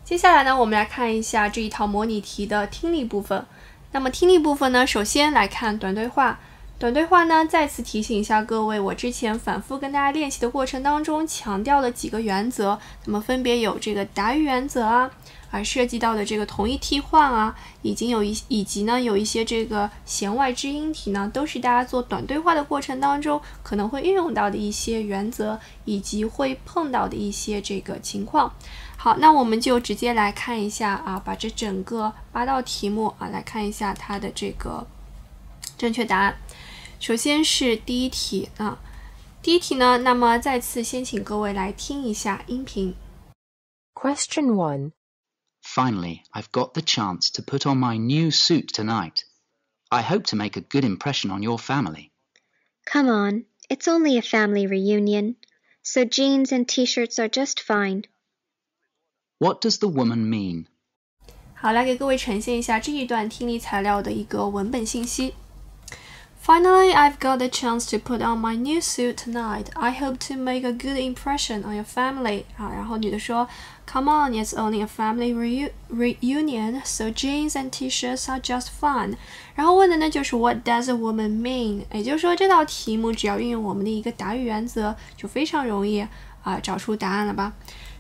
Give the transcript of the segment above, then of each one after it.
接下来呢，我们来看一下这一套模拟题的听力部分。那么听力部分呢，首先来看短对话。短对话呢，再次提醒一下各位，我之前反复跟大家练习的过程当中强调了几个原则，那么分别有这个答语原则啊，涉及到的这个同义替换啊，以及呢有一些这个弦外之音题呢，都是大家做短对话的过程当中可能会运用到的一些原则，以及会碰到的一些这个情况。好，那我们就直接来看一下啊，把这整个8道题目啊来看一下它的这个正确答案。首先是第一题啊，第一题呢，那么再次先请各位来听一下音频。Question 1. Finally, I've got the chance to put on my new suit tonight. I hope to make a good impression on your family. Come on, it's only a family reunion, so jeans and t-shirts are just fine. What does the woman mean? 好，来给各位呈现一下这一段听力材料的一个文本信息。Finally, I've got the chance to put on my new suit tonight. I hope to make a good impression on your family. 然后女的说 Come on, it's only a family reunion, so jeans and t-shirts are just fine. 然后问的呢就是 What does a woman mean? 也就是说这道题目只要运用我们的一个答语原则，就非常容易找出答案了吧。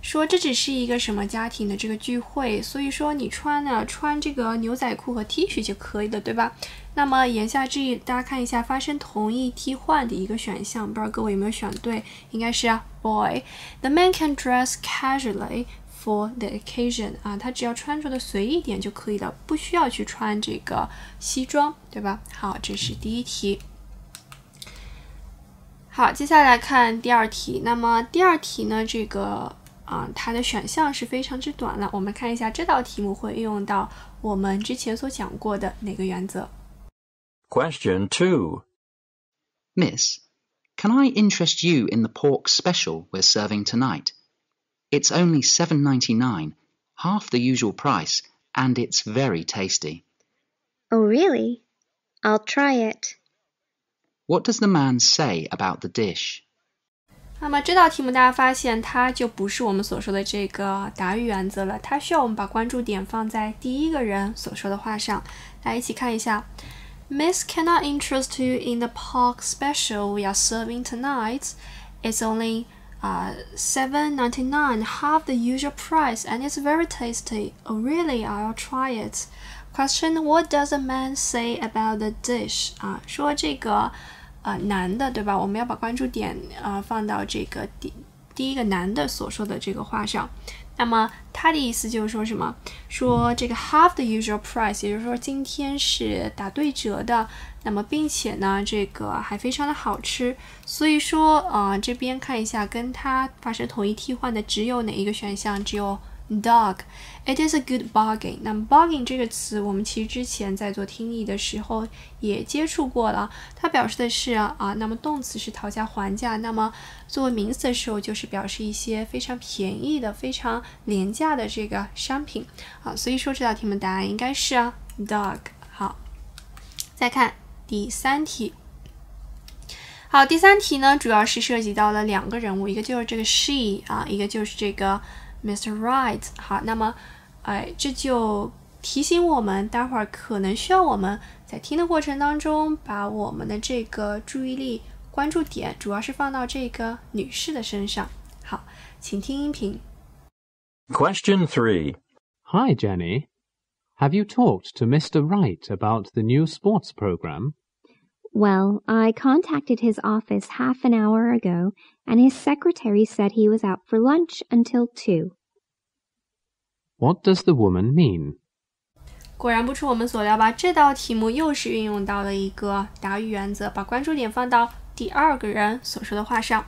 说这只是一个什么家庭的这个聚会，所以说你穿这个牛仔裤和 T 恤就可以了，对吧？那么言下之意，大家看一下发生同义替换的一个选项，不知道各位有没有选对？应该是boy. The man can dress casually for the occasion. 他只要穿着的随意一点就可以了，不需要去穿这个西装，对吧？好，这是第一题。好，接下来看第二题。那么第二题呢，这个它的选项是非常之短了。我们看一下这道题目会运用到我们之前所讲过的哪个原则。Question 2. Miss, can I interest you in the pork special we're serving tonight? It's only $7.99, half the usual price, and it's very tasty. Oh, really? I'll try it. What does the man say about the dish? 那么这道题目大家发现它就不是我们所说的这个答语原则了，它需要我们把关注点放在第一个人所说的话上。来一起看一下 Miss, can I interest you in the pork special we are serving tonight? It's only $7.99, half the usual price, and it's very tasty. Oh, really? I'll try it. Question, what does the man say about the dish? 说这个男的，对吧？我们要把关注点放到这个第一个男的所说的这个话上。那么他的意思就是说什么？说这个 half the usual price， 也就是说今天是打对折的。那么并且呢，这个还非常的好吃。所以说这边看一下，跟它发生同义替换的只有哪一个选项？只有Dog. It is a good bargain. 那么 bargain 这个词我们其实之前在做听力的时候也接触过了，它表示的是那么动词是讨价还价，那么作为名词的时候就是表示一些非常便宜的非常廉价的这个商品所以说这道题目答案应该是dog。 好，再看第三题。好，第三题呢主要是涉及到了两个人物，一个就是这个 she 一个就是这个Mr. Right。 好，那么这就提醒我们待会儿可能需要我们在听的过程当中把我们的这个注意力关注点主要是放到这个女士的身上。好，请听音频。 Question 3. Hi, Jenny. Have you talked to Mr. Wright about the new sports program? Well, I contacted his office half an hour ago, and his secretary said he was out for lunch until 2. What does the woman mean? 果然不出我们所料吧，这道题目又是运用到了一个答语原则，把关注点放到第二个人所说的话上。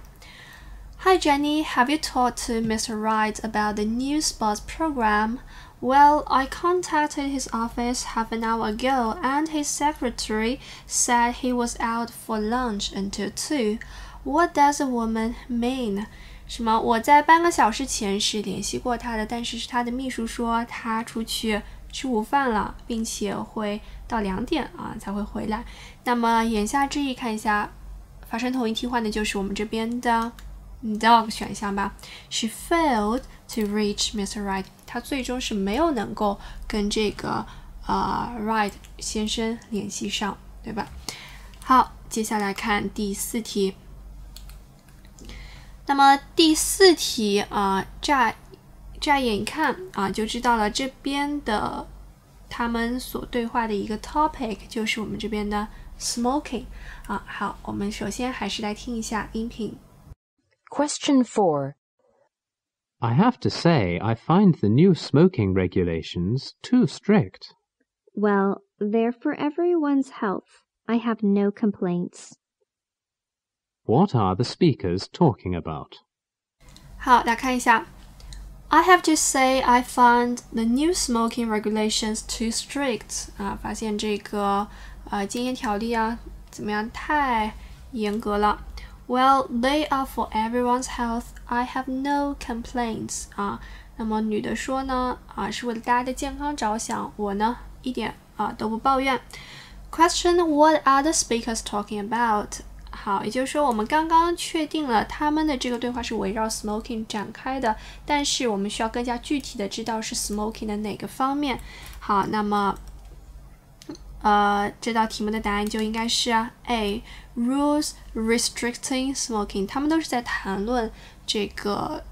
Hi Jenny, have you talked to Mr. Wright about the new sports program? Well, I contacted his office half an hour ago, and his secretary said he was out for lunch until 2. What does a woman mean? 什么？我在半个小时前是联系过他的，但是他的秘书说他出去吃午饭了，并且会到2点才会回来。那么言下之意，看一下发生同义替换的就是我们这边的 dog 选项吧。She failed to reach Mr. Right， 她最终是没有能够跟这个Right 先生联系上，对吧？好，接下来看第4题。那么第4题乍眼一看就知道了，这边的他们所对话的一个 topic 就是我们这边的 smoking 好，我们首先还是来听一下音频。Question 4. I have to say, I find the new smoking regulations too strict. Well, they're for everyone's health. I have no complaints. What are the speakers talking about? 好，大家看一下。I have to say, I find the new smoking regulations too strict. 发现这个禁烟条例怎么样？太严格了。Well, they are for everyone's health. I have no complaints. 那么女的说呢，是为了大家的健康着想，我呢一点都不抱怨。Question: What are the speakers talking about? 好，也就是说我们刚刚确定了他们的这个对话是围绕 smoking 展开的，但是我们需要更加具体的知道是 smoking 的哪个方面。好，那么这道题目的答案就应该是A rules restricting smoking， 他们都是在谈论这个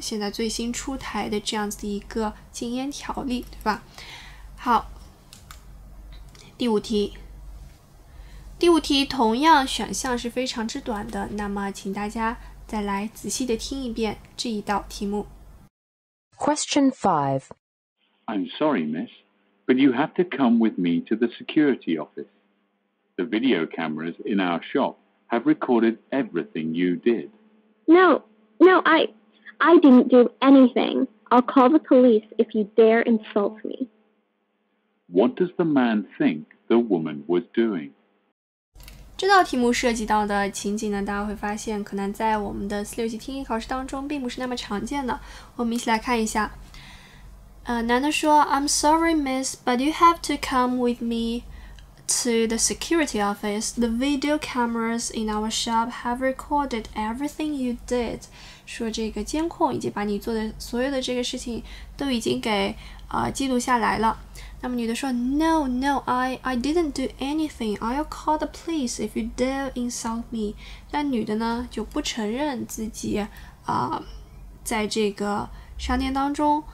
现在最新出台的这样子的一个禁烟条例，对吧？好，第5题。第5题同样选项是非常之短的，那么请大家再来仔细的听一遍这一道题目。Question 5. I'm sorry, miss, but you have to come with me to the security office. The video cameras in our shop have recorded everything you did. No, I didn't do anything. I'll call the police if you dare insult me. What does the man think the woman was doing? 这道题目涉及到的情景呢，大家会发现可能在我们的4、6级听力考试当中并不是那么常见的。我们一起来看一下。男的说 I'm sorry, miss, but you have to come with me to the security office. The video cameras in our shop have recorded everything you did. 说这个监控已经把你做的所有的这个事情都已经给记录下来了。那么女的说 No, I didn't do anything. I'll call the police if you dare insult me. 但女的呢就不承认自己在这个商店当中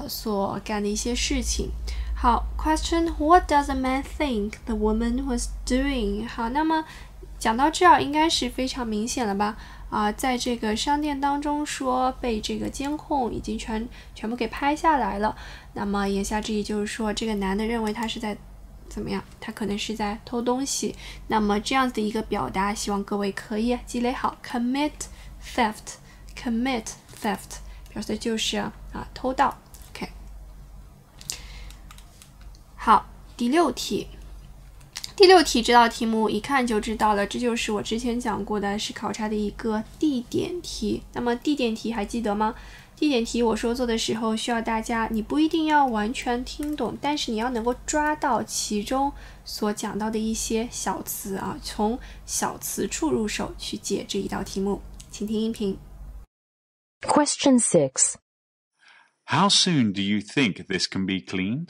所干的一些事情。好 ，Question: What does a man think the woman was doing? 好，那么讲到这儿应该是非常明显了吧？在这个商店当中说被这个监控已经全部给拍下来了。那么言下之意就是说，这个男的认为他是在怎么样？他可能是在偷东西。那么这样子的一个表达，希望各位可以积累好。Commit theft， 表示的就是偷盗。OK， 好，第6题。第6题这道题目一看就知道了，这就是我之前讲过的，是考察的一个地点题。那么地点题还记得吗？地点题我说做的时候需要大家，你不一定要完全听懂，但是你要能够抓到其中所讲到的一些小词从小词处入手去解这一道题目。请听音频。Question 6. How soon do you think this can be cleaned?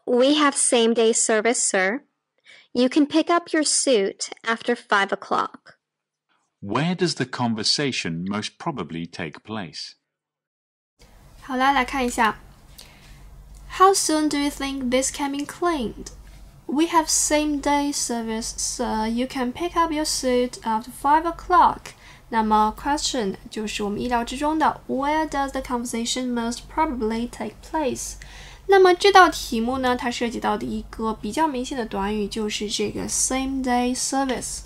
We have same-day service, sir. You can pick up your suit after 5 o'clock. Where does the conversation most probably take place? 好啦，来看一下。How soon do you think this can be cleaned? We have same-day service, sir. You can pick up your suit after 5 o'clock. 那么 question 就是我们意料之中的 Where does the conversation most probably take place? 那么这道题目呢，它涉及到的一个比较明显的短语就是这个 same-day service。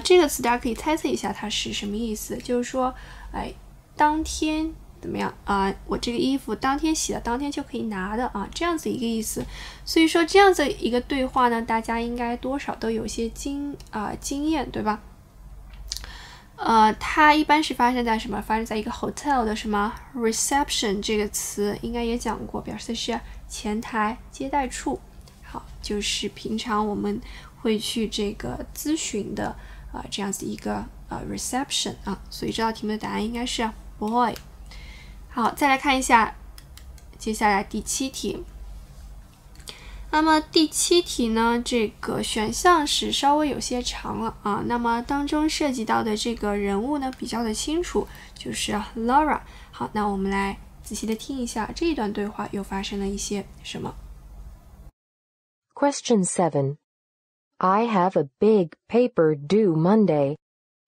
这个词大家可以猜测一下它是什么意思，就是说，当天怎么样我这个衣服当天洗了，当天就可以拿的这样子一个意思。所以说这样子一个对话呢，大家应该多少都有些经验，对吧？它一般是发生在什么？发生在一个 hotel 的什么 reception 这个词应该也讲过，表示的是前台接待处。好，就是平常我们会去这个咨询的这样子一个 reception 啊，所以这道题目的答案应该是 boy。好，再来看一下接下来第7题。那么第7题呢，这个选项是稍微有些长了啊。那么当中涉及到的这个人物呢比较的清楚，就是 Laura。好，那我们来仔细的听一下这一段对话又发生了一些什么。Question 7. I have a big paper due Monday,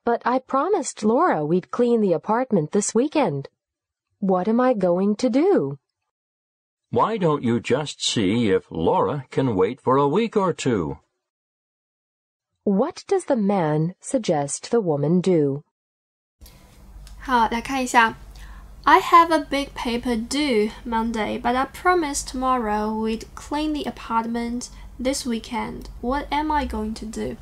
but I promised Laura we'd clean the apartment this weekend. What am I going to do? Why don't you just see if Laura can wait for a week or two? What does the man suggest the woman do? 好，来看一下。I have a big paper due Monday, but I promised tomorrow we'd clean the apartment this weekend. What am I going to do?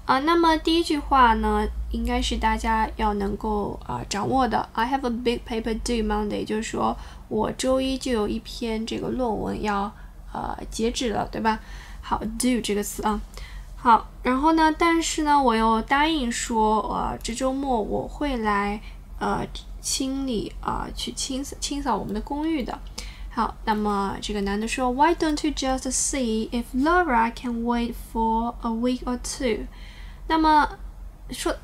那么第一句话呢，应该是大家要能够掌握的。I have a big paper due Monday， 就是说我周一就有一篇这个论文要截止了，对吧？好 ，due 这个词啊。好，然后呢，但是呢，我又答应说，这周末我会来清理去清扫我们的公寓的。好，那么这个男的说 Why don't you just see if Laura can wait for a week or two？ 那么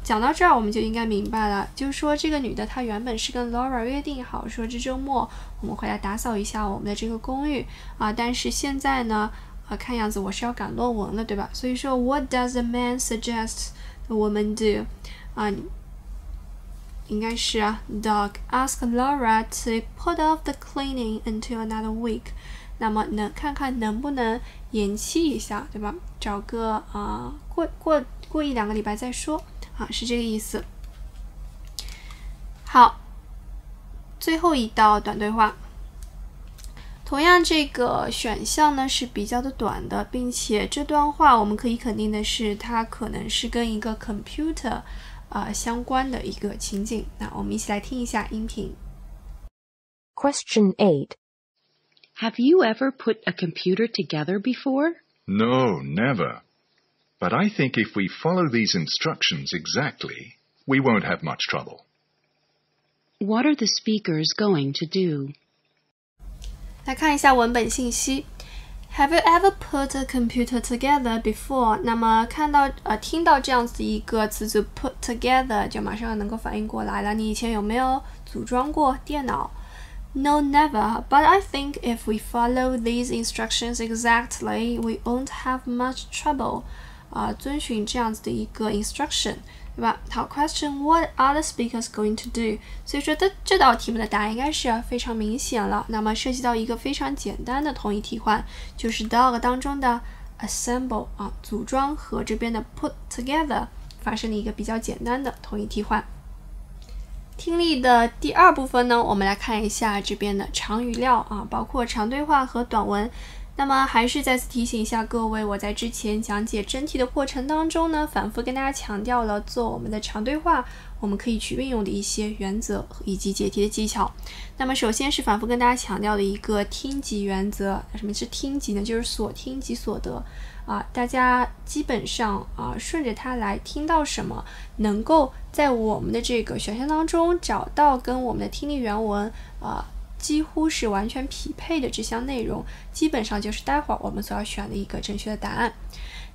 讲到这儿我们就应该明白了，就是说这个女的她原本是跟 Laura 约定好说这周末我们会来打扫一下我们的这个公寓但是现在呢看样子我是要赶论文了，对吧？所以说 What does the man suggest the woman do？ 应该是Doug ask Laura to put off the cleaning until another week。 那么看看能不能延期一下，对吧？找个过1-2个礼拜再说是这个意思。好，最后一道短对话，同样这个选项呢是比较的短的，并且这段话我们可以肯定的是它可能是跟一个 computer相关的一个情景。那我们一起来听一下音频。Question 8. Have you ever put a computer together before? No, never. But I think if we follow these instructions exactly, we won't have much trouble. What are the speakers going to do? 来看一下文本信息。Have you ever put a computer together before？ 那么听到这样子一个词组 put together 就马上能够反应过来了，你以前有没有组装过电脑？ No, never. But I think if we follow these instructions exactly, we won't have much trouble. 遵循这样子的一个 instruction， 对吧？好 ，question What are the speakers going to do？ 所以说这道题目的答案应该是非常明显了。那么涉及到一个非常简单的同义替换，就是 dog 当中的 assemble 组装和这边的 put together 发生了一个比较简单的同义替换。听力的第2部分呢，我们来看一下这边的长语料包括长对话和短文。那么还是再次提醒一下各位，我在之前讲解真题的过程当中呢，反复跟大家强调了做我们的长对话我们可以去运用的一些原则以及解题的技巧。那么首先是反复跟大家强调的一个听即原则。什么是听即呢？就是所听即所得大家基本上顺着它来，听到什么能够在我们的这个选项当中找到跟我们的听力原文几乎是完全匹配的这项内容，基本上就是待会儿我们所要选的一个正确的答案。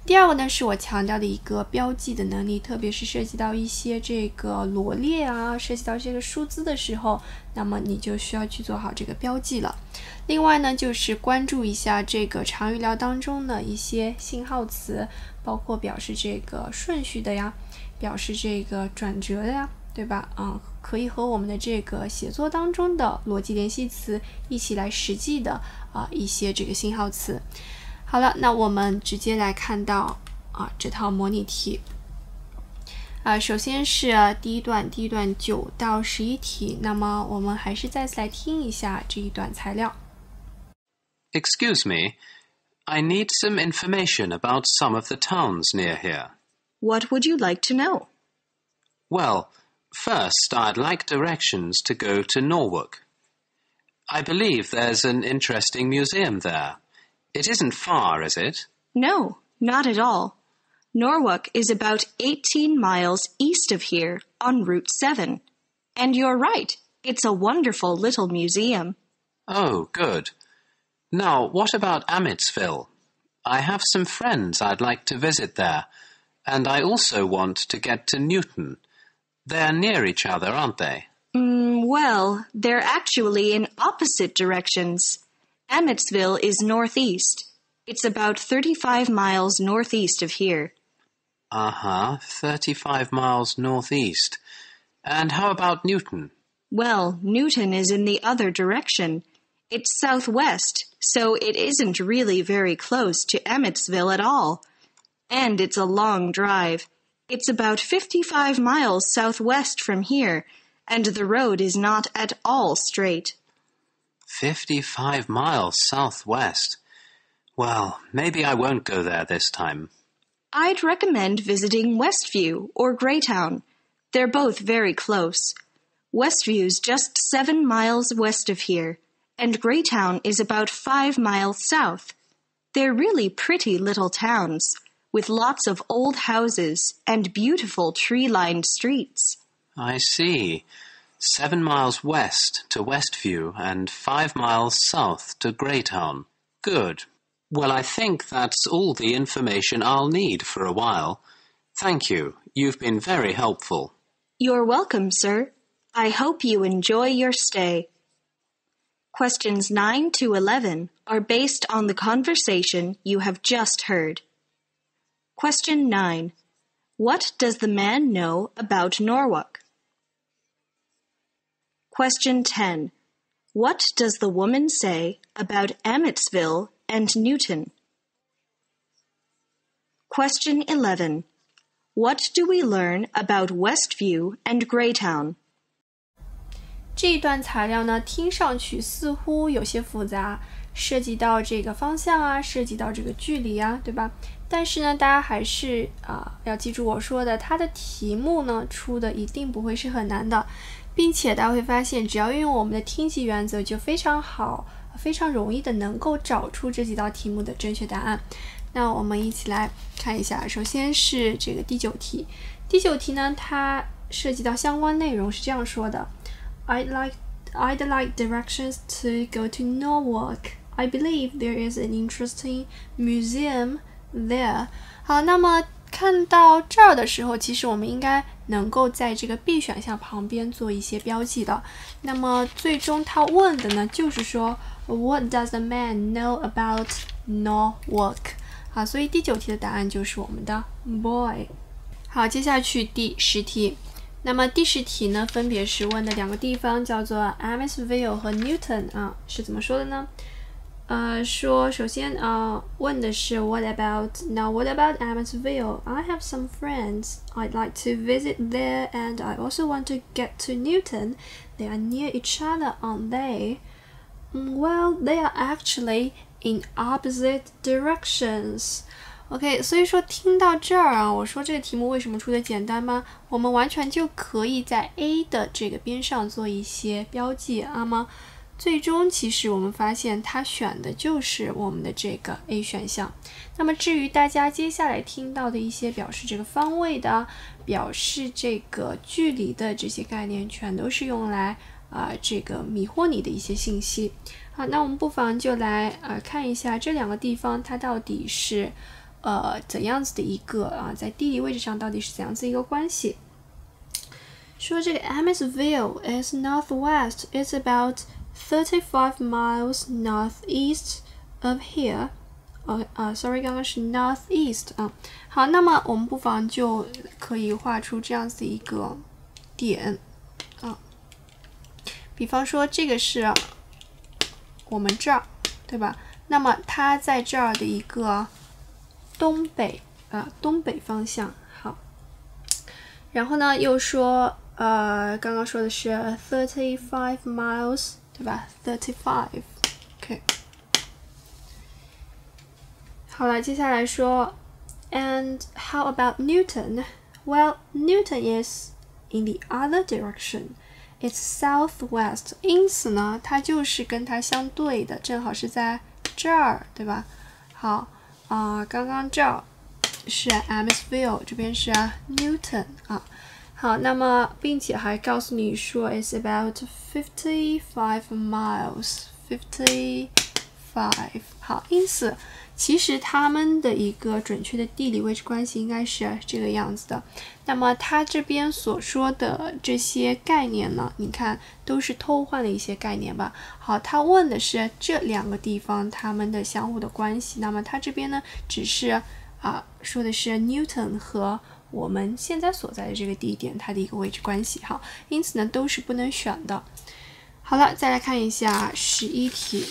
第2个呢，是我强调的一个标记的能力，特别是涉及到一些这个罗列涉及到这个数字的时候，那么你就需要去做好这个标记了。另外呢，就是关注一下这个长语料当中的一些信号词，包括表示这个顺序的呀，表示这个转折的呀，对吧？可以和我们的这个写作当中的逻辑联系词一起来实际的一些这个信号词。好了，那我们直接来看到这套模拟题。首先是第一段9到11题，那么我们还是再次来听一下这一段材料。Excuse me, I need some information about some of the towns near here. What would you like to know? Well, first I'd like directions to go to Norwalk. I believe there's an interesting museum there. It isn't far, is it? No, not at all. Norwalk is about 18 miles east of here on Route 7. And you're right, it's a wonderful little museum. Oh, good. Now, what about Amitsville? I have some friends I'd like to visit there, and I also want to get to Newton. They're near each other, aren't they? Well, they're actually in opposite directions. Amitsville is northeast. It's about 35 miles northeast of here. 35 miles northeast. And how about Newton? Well, Newton is in the other direction. It's southwest, so it isn't really very close to Amitsville at all. And it's a long drive. It's about 55 miles southwest from here, and the road is not at all straight. 55 miles southwest. Well, maybe I won't go there this time. I'd recommend visiting Westview or Greytown. They're both very close. Westview's just 7 miles west of here, and Greytown is about 5 miles south. They're really pretty little towns, with lots of old houses and beautiful tree-lined streets. I see. 7 miles west to Westview and 5 miles south to Greytown. Good. Well, I think that's all the information I'll need for a while. Thank you. You've been very helpful. You're welcome, sir. I hope you enjoy your stay. Questions 9 to 11 are based on the conversation you have just heard. Question 9. What does the man know about Norwalk? Question 10. What does the woman say about Amitsville and Newton? Question 11. What do we learn about Westview and Greytown? 这一段材料呢，听上去似乎有些复杂，涉及到这个方向啊，涉及到这个距离啊，对吧？但是呢，大家还是要记住我说的，它的题目呢出的一定不会是很难的，并且大家会发现，只要运用我们的听级原则，就非常好、非常容易的能够找出这几道题目的正确答案。那我们一起来看一下，首先是这个第9题。第9题呢，它涉及到相关内容是这样说的。I'd like directions to go to Norwalk. I believe there is an interesting museum there. 好，那么看到这儿的时候，其实我们应该能够在这个 B 选项旁边做一些标记的。那么最终他问的呢，就是说 What does the man know about Norwalk? 好，所以第9题的答案就是我们的 boy。好，接下去第10题。那么第10题呢，分别是问的2个地方，叫做 Amitsville 和 Newton 是怎么说的呢？说首先问的是 What about Amitsville? I have some friends. I'd like to visit there, and I also want to get to Newton. They are near each other, aren't they? Well, they are actually in opposite directions. OK， 所以说听到这儿我说这个题目为什么出的简单吗？我们完全就可以在 A 的这个边上做一些标记吗？最终其实我们发现它选的就是我们的这个 A 选项。那么至于大家接下来听到的一些表示这个方位的、表示这个距离的这些概念，全都是用来这个迷惑你的一些信息。好，那我们不妨就来看一下这2个地方它到底是怎样子的一个在地理位置上到底是怎样子一个关系。说这个 Amitsville is northwest. It's about 35 miles northeast of here. Sorry, 刚刚是 northeast 好，那么我们不妨就可以画出这样子一个点比方说这个是我们这儿，对吧？那么它在这儿的一个东北方向。好，然后呢又说刚刚说的是35 miles， 对吧？35 OK。 好了，接下来说 And how about Newton? Well, Newton is in the other direction. It's southwest. 因此呢它就是跟它相对的，正好是在这儿，对吧？好刚刚这儿是 Amityville， 这边是 Newton 啊。好，那么并且还告诉你说 it's about 55 miles， 55。好，因此其实他们的一个准确的地理位置关系应该是这个样子的。那么他这边所说的这些概念呢，你看都是偷换的一些概念吧。好，他问的是这两个地方他们的相互的关系，那么他这边呢只是说的是 Newton 和我们现在所在的这个地点它的一个位置关系。好，因此呢都是不能选的。好了，再来看一下11题。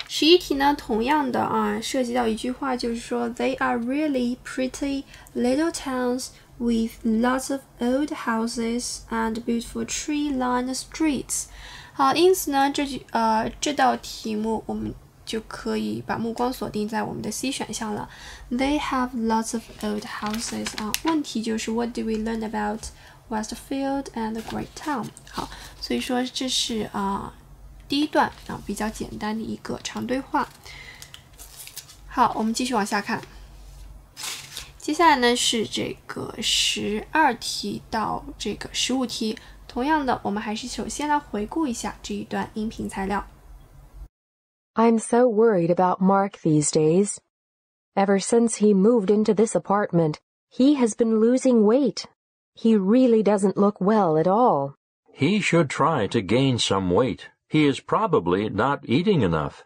11题呢，同样的涉及到一句话，就是说 They are really pretty little towns with lots of old houses and beautiful tree-lined streets。好，因此呢，这道题目我们就可以把目光锁定在我们的 C 选项了。They have lots of old houses。问题就是 What do we learn about Westfield and Great Town？ 好，所以说这是第一段比较简单的一个长对话。好，我们继续往下看。接下来呢是这个12题到这个15题，同样的，我们还是首先来回顾一下这一段音频材料。I'm so worried about Mark these days. Ever since he moved into this apartment, he has been losing weight. He really doesn't look well at all. He should try to gain some weight. He is probably not eating enough.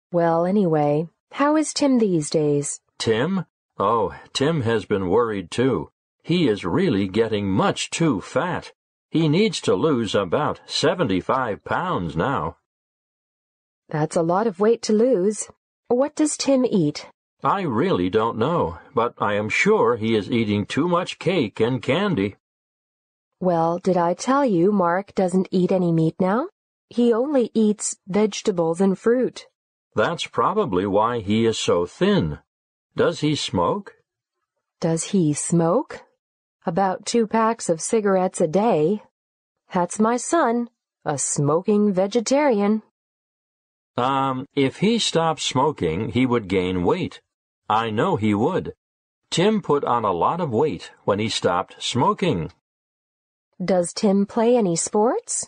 Well, anyway, how is Tim these days? Tim? Oh, Tim has been worried too. He is really getting much too fat. He needs to lose about 75 pounds now. That's a lot of weight to lose. What does Tim eat? I really don't know, but I am sure he is eating too much cake and candy. Well, did I tell you Mark doesn't eat any meat now? He only eats vegetables and fruit. That's probably why he is so thin. Does he smoke? Does he smoke? About 2 packs of cigarettes a day. That's my son, a smoking vegetarian. If he stopped smoking, he would gain weight. I know he would. Tim put on a lot of weight when he stopped smoking. Does Tim play any sports?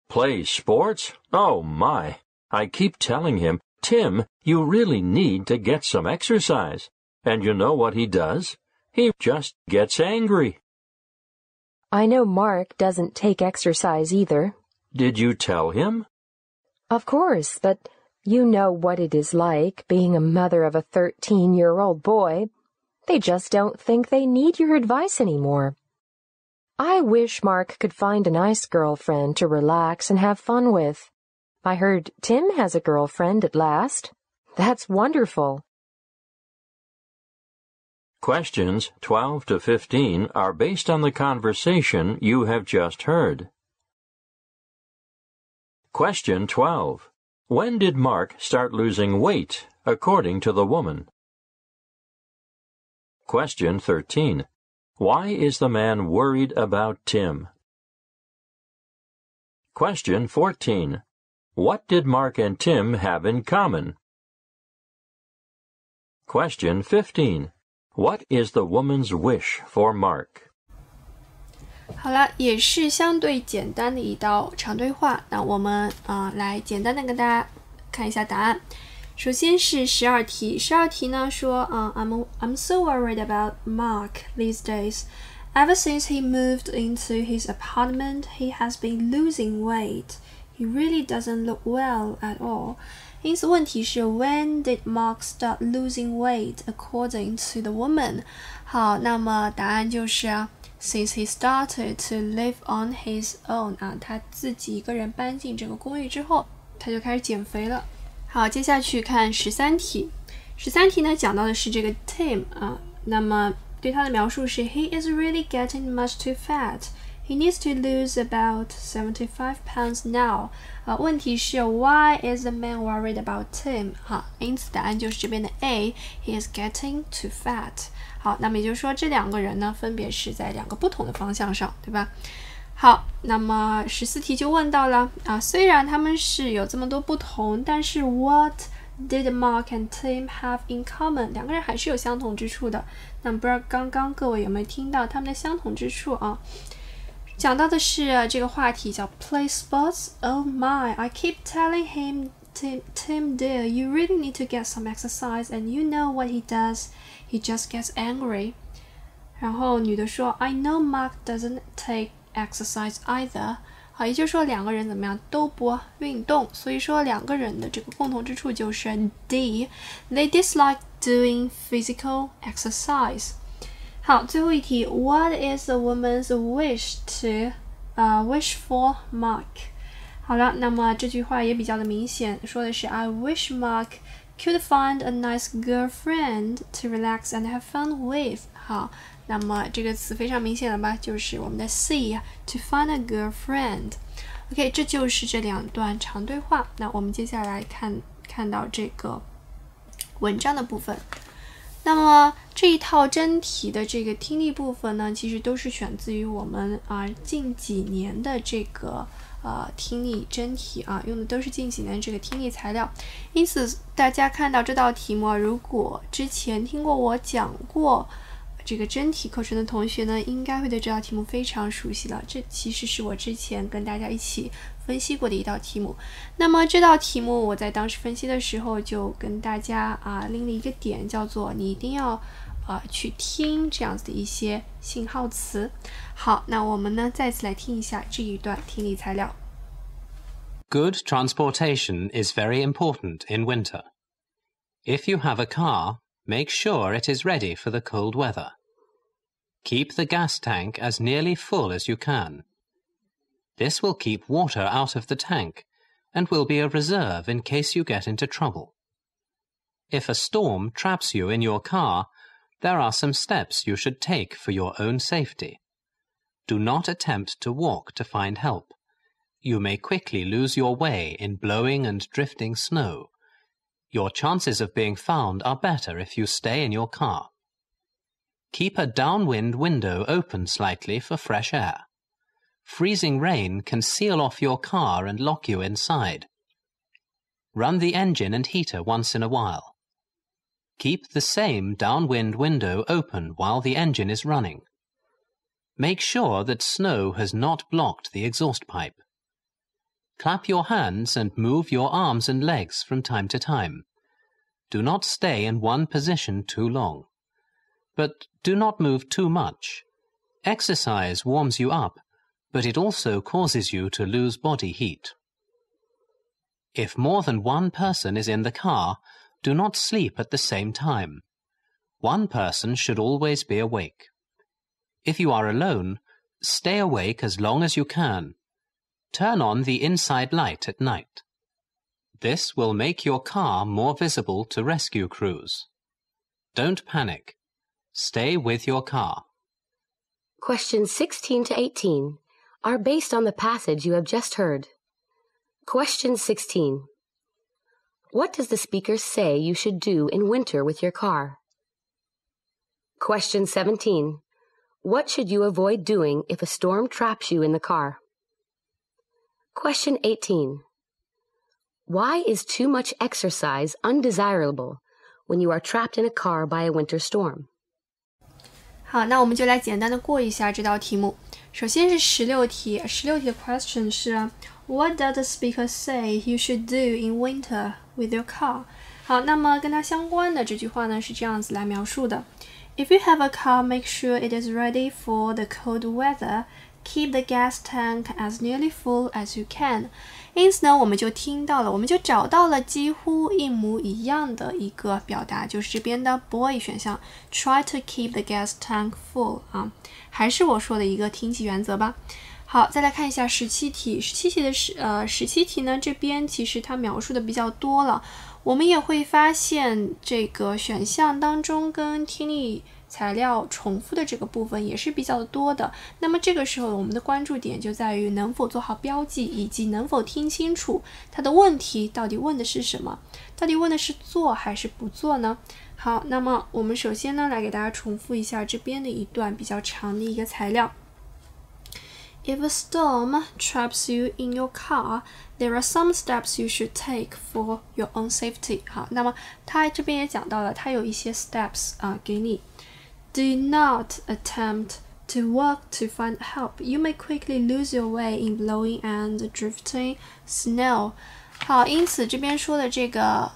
Play sports? Oh, my. I keep telling him, Tim, you really need to get some exercise. And you know what he does? He just gets angry. I know Mark doesn't take exercise either. Did you tell him? Of course, but you know what it is like being a mother of a 13-year-old boy. They just don't think they need your advice anymore. I wish Mark could find a nice girlfriend to relax and have fun with. I heard Tim has a girlfriend at last. That's wonderful. Questions 12 to 15 are based on the conversation you have just heard. Question 12. When did Mark start losing weight, according to the woman? Question 13. Why is the man worried about Tim? Question 14. What did Mark and Tim have in common? Question 15. What is the woman's wish for Mark? 好了，也是相对简单的一道长对话。那我们来简单的跟大家看一下答案。首先是12题，12题呢说I'm so worried about Mark these days. Ever since he moved into his apartment, he has been losing weight. He really doesn't look well at all. 因此问题是 When did Mark start losing weight according to the woman? 好，那么答案就是Since he started to live on his own 他自己一个人搬进这个公寓之后，他就开始减肥了。好，接下去看13题。13题呢讲到的是这个 Tim 那么对他的描述是 He is really getting much too fat. He needs to lose about 75 pounds now. 问题是 Why is the man worried about Tim? 因此答案就是这边的 A. He is getting too fat. 好，那么也就是说这两个人呢分别是在两个不同的方向上，对吧？好，那么14题就问到了虽然他们是有这么多不同，但是 What did Mark and Tim have in common？ 两个人还是有相同之处的。那不知道刚刚各位有没有听到他们的相同之处啊？讲到的是这个话题叫 play sports. Oh my, I keep telling him, Tim dear, you really need to get some exercise, and you know what he does. He just gets angry. 然后女的说 I know Mark doesn't take exercise either. 好，也就是说两个人怎么样都不运动，所以说两个人的这个共同之处就是 D. They dislike doing physical exercise. 好，最后一题 What is a woman's wish for Mark? 好了，那么这句话也比较的明显，说的是 I wish Mark could find a nice girlfriend to relax and have fun with. 好，那么这个词非常明显了吧，就是我们的 C, to find a girlfriend. OK, 这就是这两段长对话。那我们接下来看到这个文章的部分。那么这一套真题的这个听力部分呢，其实都是选自于我们近几年的这个听力真题啊，用的都是近几年这个听力材料。因此大家看到这道题目，如果之前听过我讲过这个真题课程的同学呢，应该会对这道题目非常熟悉了。这其实是我之前跟大家一起分析过的一道题目。那么这道题目我在当时分析的时候就跟大家拎了一个点，叫做你一定要去听这样子的一些信号词。好，那我们呢再次来听一下这一段听力材料。Good transportation is very important in winter. If you have a car, make sure it is ready for the cold weather. Keep the gas tank as nearly full as you can. This will keep water out of the tank and will be a reserve in case you get into trouble. If a storm traps you in your car, there are some steps you should take for your own safety. Do not attempt to walk to find help. You may quickly lose your way in blowing and drifting snow. Your chances of being found are better if you stay in your car. Keep a downwind window open slightly for fresh air. Freezing rain can seal off your car and lock you inside. Run the engine and heater once in a while. Keep the same downwind window open while the engine is running. Make sure that snow has not blocked the exhaust pipe. Clap your hands and move your arms and legs from time to time. Do not stay in one position too long. But do not move too much. Exercise warms you up, but it also causes you to lose body heat. If more than one person is in the car, do not sleep at the same time. One person should always be awake. If you are alone, stay awake as long as you can. Turn on the inside light at night. This will make your car more visible to rescue crews. Don't panic. Stay with your car. Questions 16 to 18 are based on the passage you have just heard. Question 16. What does the speaker say you should do in winter with your car? Question 17. What should you avoid doing if a storm traps you in the car? Question 18. Why is too much exercise undesirable when you are trapped in a car by a winter storm? 好，那我们就来简单的过一下这道题目。首先是16题，16题的 question 是 What does the speaker say you should do in winter with your car? 好，那么跟它相关的这句话呢是这样子来描述的。If you have a car, make sure it is ready for the cold weather. Keep the gas tank as nearly full as you can. 因此呢，我们就找到了几乎一模一样的一个表达，就是这边的 boy 选项 Try to keep the gas tank full 还是我说的一个听记原则吧。好，再来看一下17题。17题呢，这边其实它描述的比较多了。我们也会发现这个选项当中跟听力材料重复的这个部分也是比较多的。那么这个时候我们的关注点就在于能否做好标记，以及能否听清楚它的问题到底问的是什么，到底问的是做还是不做呢？好，那么我们首先呢来给大家重复一下这边的一段比较长的一个材料。If a storm traps you in your car, there are some steps you should take for your own safety. 好，那么他这边也讲到了，他有一些 steps 给你。Do not attempt to walk to find help. You may quickly lose your way in blowing and drifting snow. 好，因此这边说的这个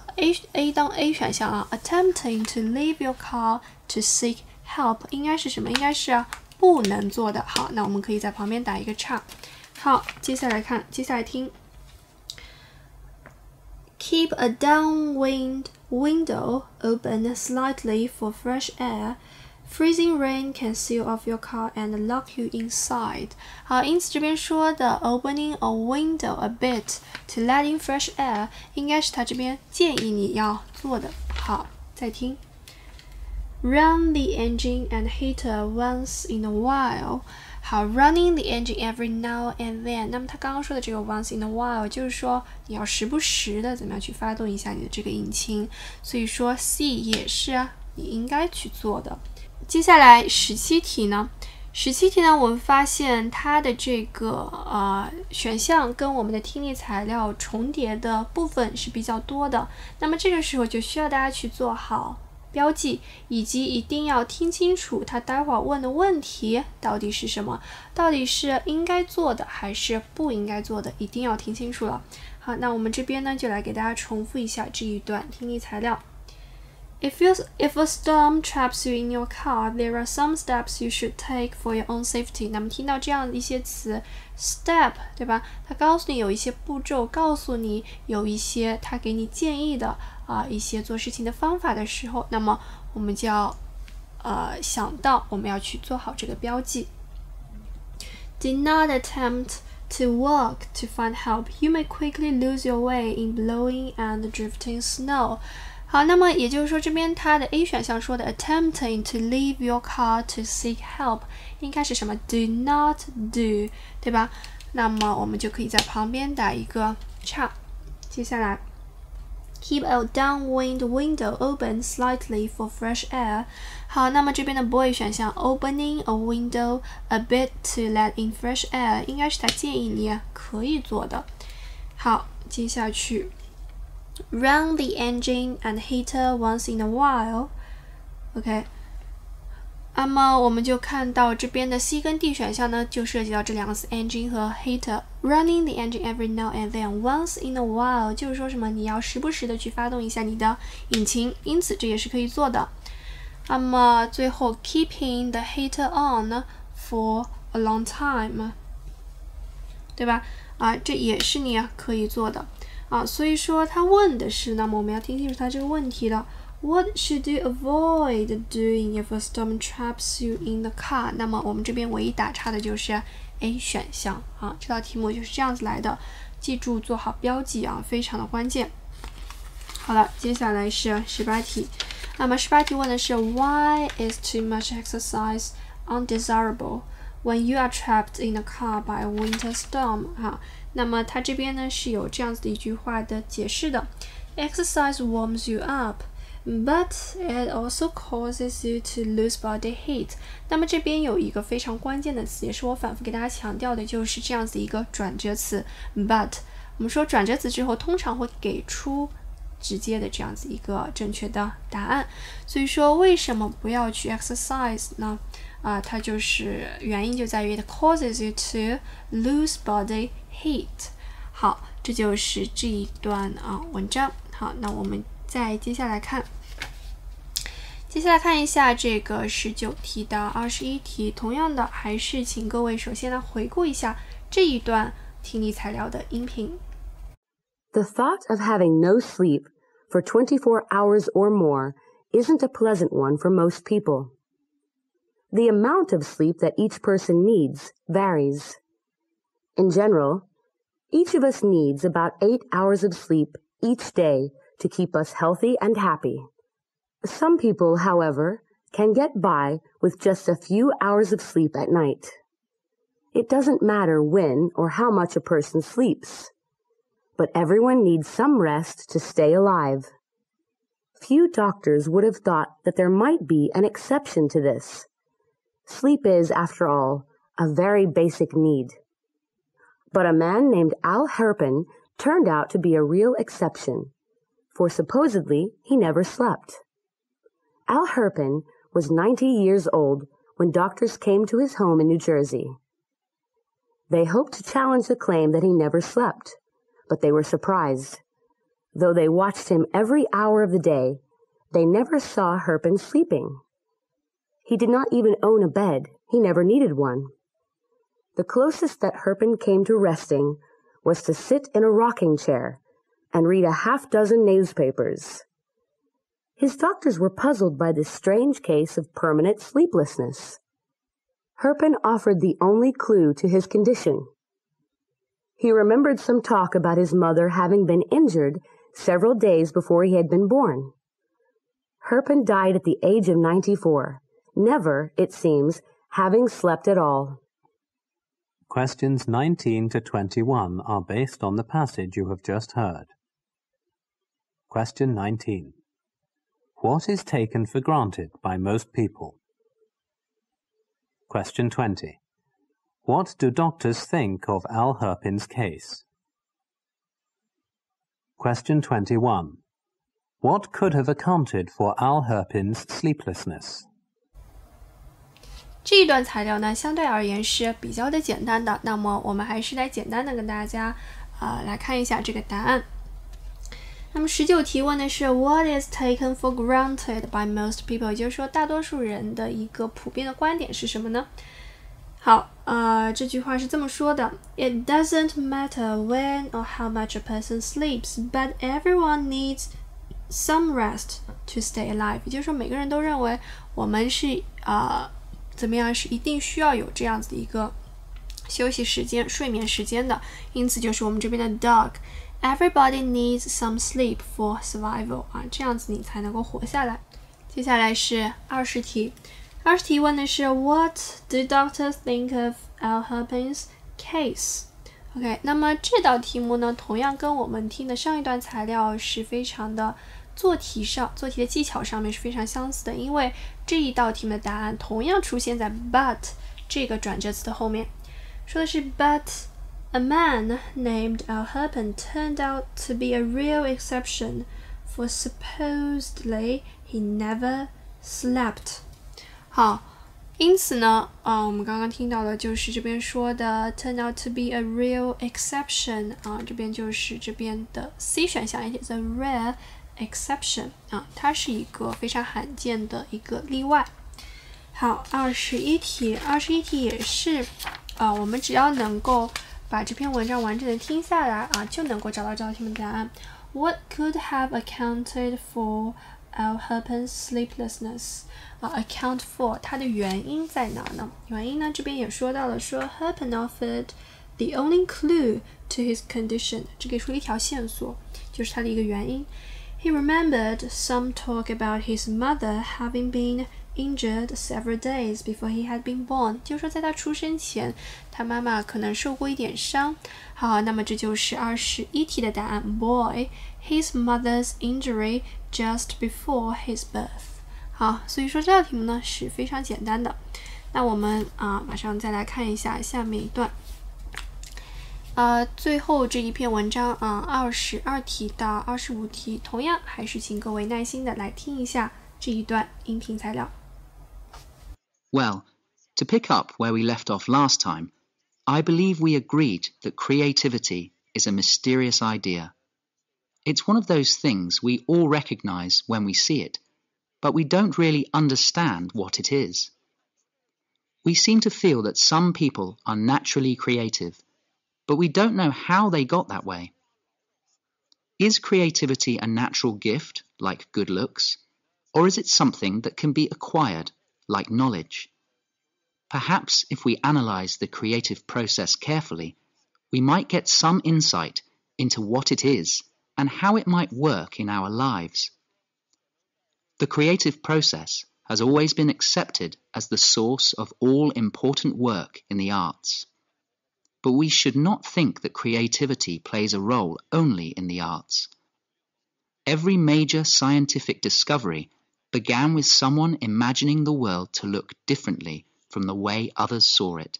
A 当 A 选项attempting to leave your car to seek help 应该是什么？应该是不能做的。好，那我们可以在旁边打一个叉。好，接下来听。Keep a downwind window open slightly for fresh air. Freezing rain can seal off your car and lock you inside. 好，因此这边说的 opening a window a bit to let in fresh air 应该是他这边建议你要做的。好，再听。Run the engine and heater once in a while. 好 ，running the engine every now and then。那么他刚刚说的这个 once in a while， 就是说你要时不时的怎么样去发动一下你的这个引擎。所以说 C 也是你应该去做的。接下来17题呢，17题呢，我们发现它的这个选项跟我们的听力材料重叠的部分是比较多的。那么这个时候就需要大家去做好标记，以及一定要听清楚他待会儿问的问题到底是什么，到底是应该做的还是不应该做的，一定要听清楚了。好，那我们这边呢就来给大家重复一下这一段听力材料。If a storm traps you in your car, there are some steps you should take for your own safety. 那么听到这样的一些词 ，step 对吧？它告诉你有一些步骤，告诉你有一些它给你建议的一些做事情的方法的时候，那么我们就要想到我们要去做好这个标记。Do not attempt to walk to find help. You may quickly lose your way in blowing and drifting snow. 好，那么也就是说，这边它的 A 选项说的 attempting to leave your car to seek help 应该是什么 ？Do not do， 对吧？那么我们就可以在旁边打一个叉。接下来 ，keep a downwind window open slightly for fresh air。好，那么这边的 boy 选项 opening a window a bit to let in fresh air 应该是他建议你可以做的。好，接下去。Run the engine and heater once in a while. OK， 那么我们就看到这边的 C 跟 D 选项呢，就涉及到这两个词 engine 和 heater。Running the engine every now and then, once in a while， 就是说什么？你要时不时的去发动一下你的引擎，因此这也是可以做的。那么最后 keeping the heater on for a long time， 对吧？这也是你可以做的。所以说他问的是，那么我们要听清楚他这个问题的。What should you avoid doing if a storm traps you in the car？ 那么我们这边唯一打叉的就是 A 选项这道题目就是这样子来的，记住做好标记非常的关键。好了，接下来是18题。那么18题问的是 Why is too much exercise undesirable when you are trapped in a car by a winter storm？ 那么它这边呢是有这样子的一句话的解释的 Exercise warms you up, but it also causes you to lose body heat. 那么这边有一个非常关键的词，也是我反复给大家强调的，就是这样子一个转折词 but。我们说转折词之后通常会给出直接的这样子一个正确的答案。所以说为什么不要去 exercise 呢？它就是原因就在于 it causes you to lose body heat。好，这就是这一段文章。好，那我们再接下来看一下这个19题到21题，同样的还是请各位首先来回顾一下这一段听力材料的音频。The thought of having no sleep for 24 hours or more isn't a pleasant one for most people. The amount of sleep that each person needs varies. In general, each of us needs about 8 hours of sleep each day to keep us healthy and happy. Some people, however, can get by with just a few hours of sleep at night. It doesn't matter when or how much a person sleeps, but everyone needs some rest to stay alive. Few doctors would have thought that there might be an exception to this. Sleep is, after all, a very basic need. But a man named Al Herpen turned out to be a real exception, for supposedly he never slept. Al Herpen was 90 years old when doctors came to his home in New Jersey. They hoped to challenge the claim that he never slept, but they were surprised. Though they watched him every hour of the day, they never saw Herpen sleeping. He did not even own a bed. He never needed one. The closest that Herpen came to resting was to sit in a rocking chair and read a half-dozen newspapers. His doctors were puzzled by this strange case of permanent sleeplessness. Herpen offered the only clue to his condition. He remembered some talk about his mother having been injured several days before he had been born. Herpen died at the age of 94, never, it seems, having slept at all. Questions 19 to 21 are based on the passage you have just heard. Question 19. What is taken for granted by most people? Question 20. What do doctors think of Al Herpen's case? Question 21. What could have accounted for Al Herpen's sleeplessness? 这一段材料呢，相对而言是比较的简单的。那么我们还是来简单的跟大家来看一下这个答案。那么19题问的是 What is taken for granted by most people？ 也就是说，大多数人的一个普遍的观点是什么呢？好，这句话是这么说的 It doesn't matter when or how much a person sleeps, but everyone needs some rest to stay alive。 也就是说，每个人都认为我们是怎么样是一定需要有这样子的一个休息时间、睡眠时间的。因此就是我们这边的 dog。Everybody needs some sleep for survival 这样子你才能够活下来。接下来是20题，20题问的是 What do doctors think of Al Herpen's case？ OK， 那么这道题目呢，同样跟我们听的上一段材料是非常的做题的技巧上面是非常相似的，因为这一道题目的答案同样出现在 but 这个转折词的后面，说的是 But a man named Al Herpen turned out to be a real exception, for supposedly he never slept. 好，因此呢，我们刚刚听到的就是这边说的 turn out to be a real exception 这边就是这边的 C 选项 ，it is a rare exception 它是一个非常罕见的一个例外。好，21题也是我们只要能够把这篇文章完整的听下来就能够找到这道题目的答案。What could have accounted for Al Herpen's sleeplessness？ account for 它的原因在哪呢？原因呢，这边也说到了，说 Herpen offered the only clue to his condition， 这给出了一条线索，就是它的一个原因。He remembered some talk about his mother having been injured several days before he had been born， 就是说在他出生前，他妈妈可能受过一点伤。好，那么这就是21题的答案 Boy, his mother's injury just before his birth。 好，所以说这道题目呢是非常简单的。那我们马上再来看一下下面一段。最后这一篇文章22题到25题，同样还是请各位耐心的来听一下这一段音频材料。Well, to pick up where we left off last time, I believe we agreed that creativity is a mysterious idea. It's one of those things we all recognize when we see it, but we don't really understand what it is. We seem to feel that some people are naturally creative, but we don't know how they got that way. Is creativity a natural gift, like good looks, or is it something that can be acquired, like knowledge? Perhaps if we analyze the creative process carefully, we might get some insight into what it is and how it might work in our lives. The creative process has always been accepted as the source of all important work in the arts. But we should not think that creativity plays a role only in the arts. Every major scientific discovery began with someone imagining the world to look differently from the way others saw it.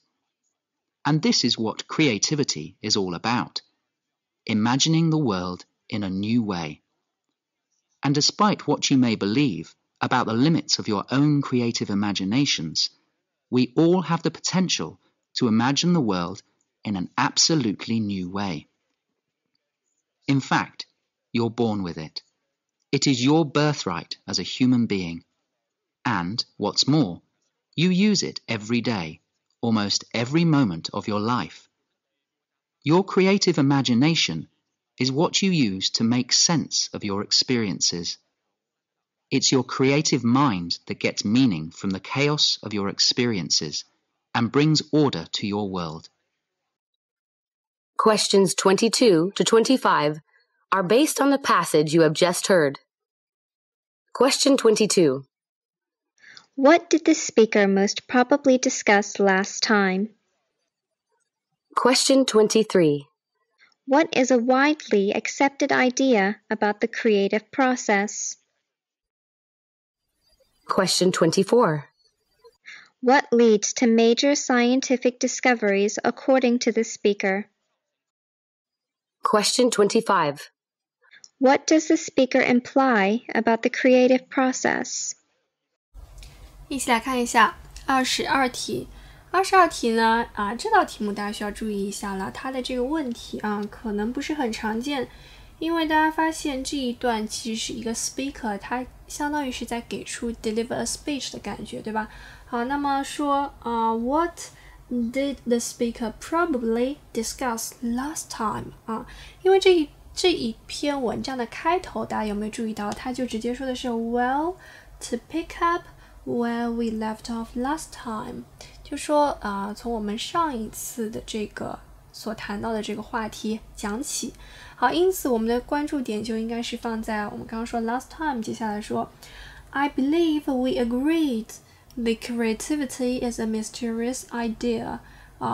And this is what creativity is all about, imagining the world in a new way. And despite what you may believe about the limits of your own creative imaginations, we all have the potential to imagine the world in an absolutely new way. In fact, you're born with it. It is your birthright as a human being. And, what's more, you use it every day, almost every moment of your life. Your creative imagination is what you use to make sense of your experiences. It's your creative mind that gets meaning from the chaos of your experiences and brings order to your world. Questions 22 to 25 are based on the passage you have just heard. Question 22. What did the speaker most probably discuss last time? Question 23. What is a widely accepted idea about the creative process? Question 24. What leads to major scientific discoveries according to the speaker? Question 25. What does the speaker imply about the creative process? 一起来看一下22题。22题呢，这道题目大家需要注意一下了，它的这个问题可能不是很常见，因为大家发现这一段其实是一个 speaker， 它相当于是在给出 deliver a speech 的感觉，对吧？好，那么说what did the speaker probably discuss last time 因为这一篇文章的开头，大家有没有注意到，它就直接说的是 well to pick up where we left off last time， 就说从我们上一次的这个所谈到的这个话题讲起。好，因此我们的关注点就应该是放在我们刚刚说 last time， 接下来说 I believe we agreed the creativity is a mysterious idea。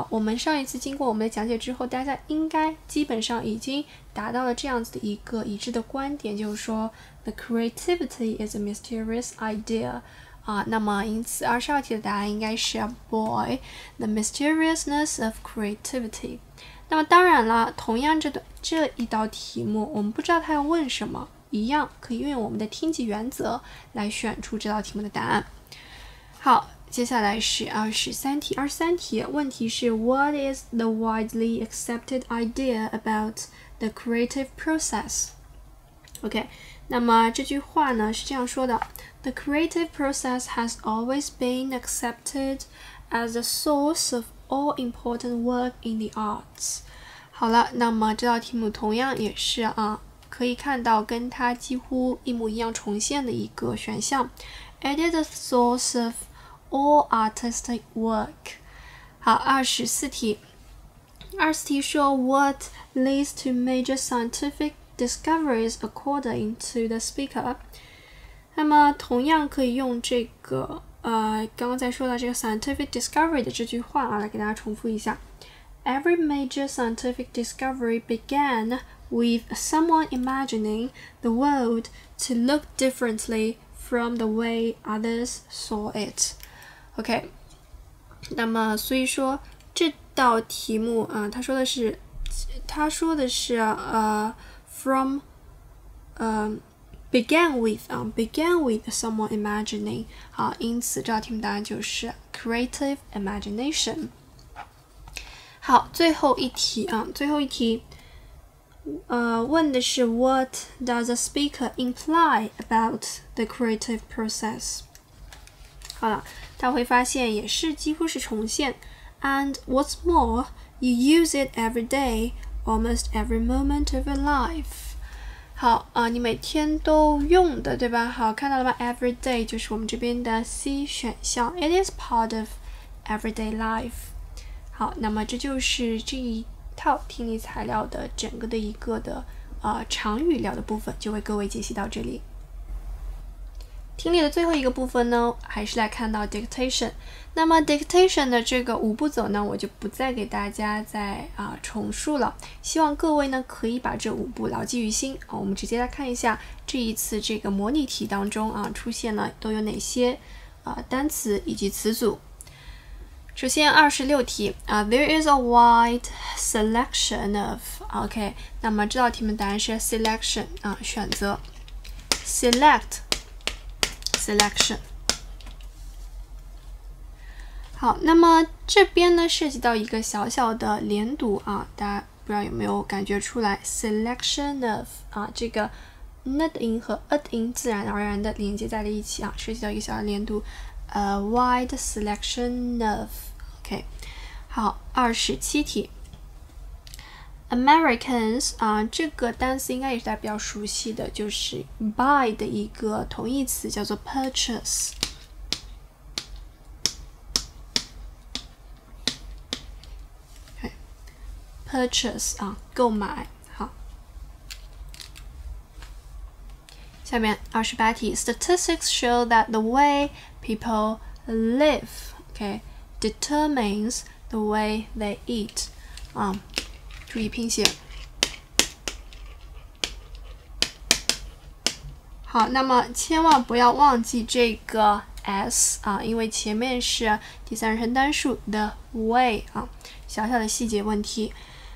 我们上一次经过我们的讲解之后，大家应该基本上已经达到了这样子的一个一致的观点，就是说 the creativity is a mysterious idea。那么因此22题的答案应该是 Boy, the mysteriousness of creativity。 那么当然了，同样这一道题目我们不知道它要问什么，一样可以运用我们的听记原则来选出这道题目的答案。好，接下来是23题。23题问题是 What is the widely accepted idea about the creative process？ OK， 那么这句话呢是这样说的 The creative process has always been accepted as the source of all important work in the arts。 好了，那么这道题目同样也是可以看到跟它几乎一模一样重现的一个选项 It is the source of all artistic work。 好，24题。24题说 What leads to major scientific discoveries according to the speaker？ 那么同样可以用这个刚刚在说到这个 scientific discovery 的这句话来给大家重复一下 Every major scientific discovery began with someone imagining the world to look differently from the way others saw it。 OK， 那么所以说这道题目他说的是from began with someone imagining。 好，因此这道题目答案就是 creative imagination。 好，最后一题问的是 What does the speaker imply about the creative process？ 好了，大家会发现也是几乎是重现 And what's more, you use it every day, almost every moment of your life。 好你每天都用的，对吧？好，看到了吧 Every day 就是我们这边的 C 选项 It is part of everyday life。 好，那么这就是这一套听力材料的整个的一个的长语料的部分，就为各位解析到这里。听力的最后一个部分呢，还是来看到 dictation。 那么 dictation 的这个5步走呢，我就不再给大家再重述了，希望各位呢可以把这5步牢记于心我们直接来看一下这一次这个模拟题当中出现了都有哪些单词以及词组。首先26题there is a wide selection of OK， 那么这道题目答案是 selection 选择 selection。好，那么这边呢涉及到一个小小的连读大家不知道有没有感觉出来 selection of 这个 n 的音和 a 的音自然而然的连接在了一起涉及到一个小小的连读wide selection of OK。 好，27题 Americans 这个单词应该也是大家比较熟悉的，就是 buy 的一个同义词叫做 purchase。 purchase 购买。好，下面28题 Statistics show that the way people live determines the way they eat 注意拼写。好，那么千万不要忘记这个 s 因为前面是第三人称单数 the way 小小的细节问题。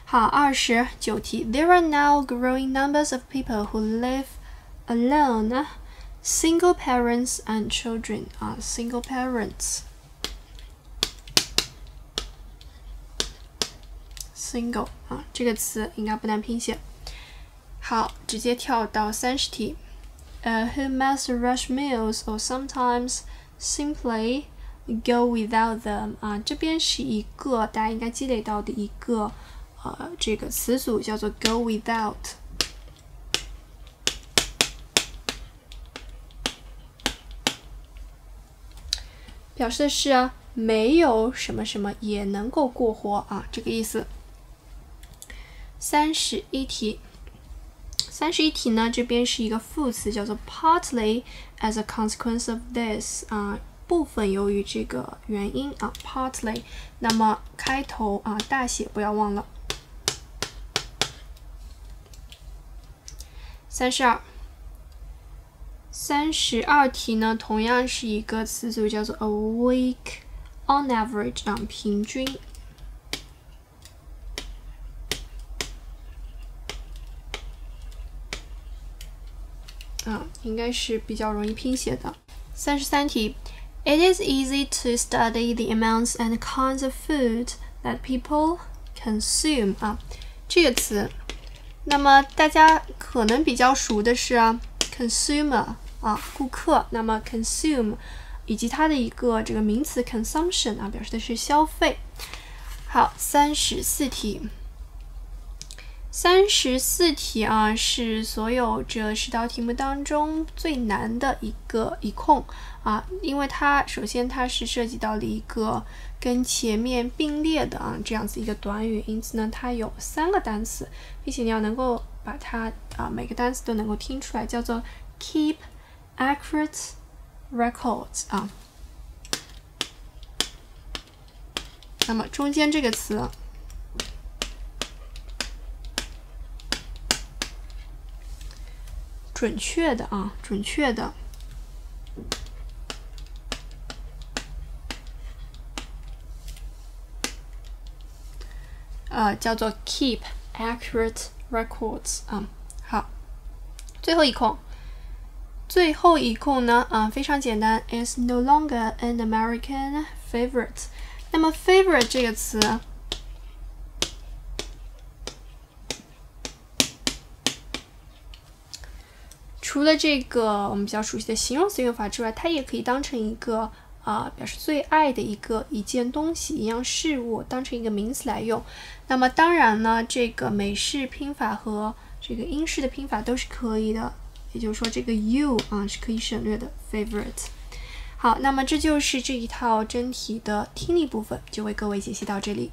好，29题 There are now growing numbers of people who live alone, single parents and children single parents single 这个词应该不难拼写。好，直接跳到30题who must rush meals or sometimes simply go without them 这边是一个大家应该积累到的一个这个词组叫做 go without。 表示的是没有什么什么也能够过活这个意思。31题呢，这边是一个副词叫做 partly as a consequence of this 部分由于这个原因partly， 那么开头大写不要忘了。32题呢，同样是一个词组叫做 a week on average 平均。应该是比较容易拼写的。33题 It is easy to study the amounts and kinds of food that people consume 这个词，那么大家可能比较熟的是consumer 顾客，那么 consume 以及它的一个这个名词 consumption 表示的是消费。好，34题。34题是所有这10道题目当中最难的一空因为它首先它是涉及到了一个跟前面并列的这样子一个短语，因此呢它有3个单词，并且你要能够把它每个单词都能够听出来，叫做 keep accurate records 那么中间这个词准确的准确的叫做 keep accurate records 好，最后一空呢非常简单 is no longer an American favorite。 那么 favorite 这个词除了这个我们比较熟悉的形容词用法之外，它也可以当成一个表示最爱的一件东西、一样事物，当成一个名词来用。那么当然呢，这个美式拼法和这个英式的拼法都是可以的，也就是说这个 you 是可以省略的 favorite。好，那么这就是这一套真题的听力部分，就为各位解析到这里。